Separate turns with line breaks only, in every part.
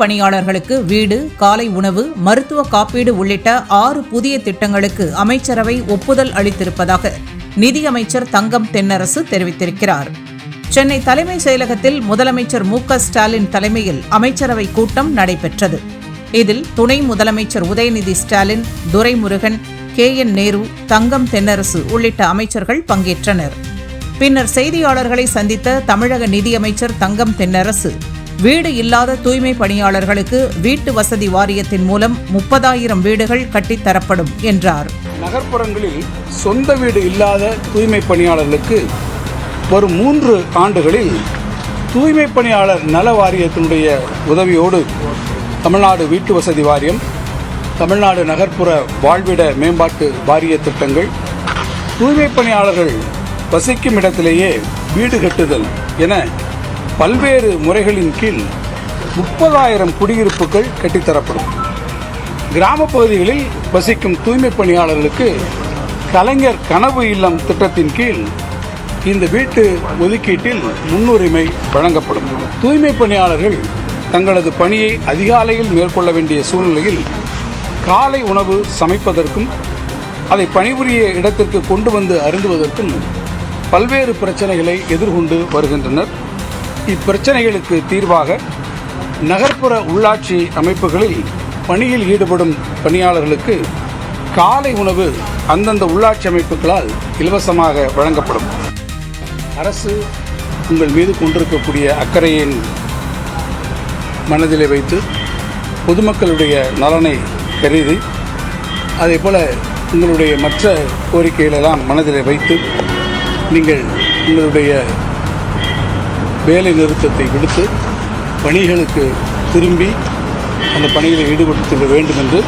பணியாளர்களுக்கு வீடு, காலை உணவு, மருத்துவ காப்பீடு உள்ளிட்ட 6 புதிய திட்டங்களுக்கு அமைச்சரவை ஒப்புதல் அளித்திருப்பதாக நிதியமைச்சர் தங்கம் தென்னரசு தெரிவித்திருக்கிறார். சென்னை தலைமைச் செயலகத்தில் முதலமைச்சர் மு.க.ஸ்டாலின் தலைமையில் அமைச்சரவை கூட்டம் நடைபெற்றது. இதில் துணை முதலமைச்சர் உதயநிதி ஸ்டாலின், துரைமுருகன், கே.என். நேரு, தங்கம் தென்னரசு உள்ளிட்ட அமைச்சர்கள் பங்கேற்றனர். பின்னர் செய்தியாளர்களை சந்தித்த தமிழக நிதியமைச்சர் தங்கம் தென்னரசு, வீடு இல்லாத தூய்மை பணியாளர்களுக்கு வீட்டு வசதி வாரியத்தின் மூலம் 30,000 வீடுகள் கட்டித்தரப்படும் என்றார்.
நகர்ப்புறங்களில் சொந்த வீடு இல்லாத தூய்மை பணியாளர்களுக்கு வரும் 3 ஆண்டுகளில் தூய்மை பணியாளர் நல வாரியத்தினுடைய உதவியோடு தமிழ்நாடு வீட்டு வசதி வாரியம், தமிழ்நாடு நகர்ப்புற வாழ்விட மேம்பாட்டு வாரிய திட்டங்கள், தூய்மை பணியாளர்கள் வசிக்கும் இடத்திலேயே வீடு கட்டுதல் என பல்வேறு முறைகளின் கீழ் 30,000 குடியிருப்புகள் கட்டித்தரப்படும். கிராம பகுதிகளில் வசிக்கும் தூய்மை பணியாளர்களுக்கு கலைஞர் கனவு இல்லம் திட்டத்தின் கீழ் இந்த வீட்டு ஒதுக்கீட்டில் முன்னுரிமை வழங்கப்படும். தூய்மை பணியாளர்கள் தங்களது பணியை அதிகாலையில் மேற்கொள்ள வேண்டிய சூழ்நிலையில் காலை உணவு சமைப்பதற்கும் அதை பணிபுரிய இடத்திற்கு கொண்டு வந்து அருந்துவதற்கும் பல்வேறு பிரச்சனைகளை எதிர்கொண்டு வருகின்றனர். இப்பிரச்சனைகளுக்கு தீர்வாக நகர்ப்புற உள்ளாட்சி அமைப்புகளில் பணியில் ஈடுபடும் பணியாளர்களுக்கு காலை உணவு அந்தந்த உள்ளாட்சி அமைப்புகளால் இலவசமாக வழங்கப்படும். அரசு உங்கள் மீது கொண்டிருக்கக்கூடிய அக்கறையின் மனதிலே வைத்து பொதுமக்களுடைய நலனை கருதி அதேபோல உங்களுடைய மற்ற கோரிக்கைகளெல்லாம் மனதிலே வைத்து நீங்கள் உங்களுடைய வேலை நிறுத்தத்தை விடுத்து பணிகளுக்கு திரும்பி அந்த பணிகளை ஈடுபடுத்த வேண்டும் என்று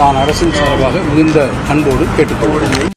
நான் அரசின் சார்பாக மிகுந்த அன்போடு கேட்டுக்கொள்கிறேன்.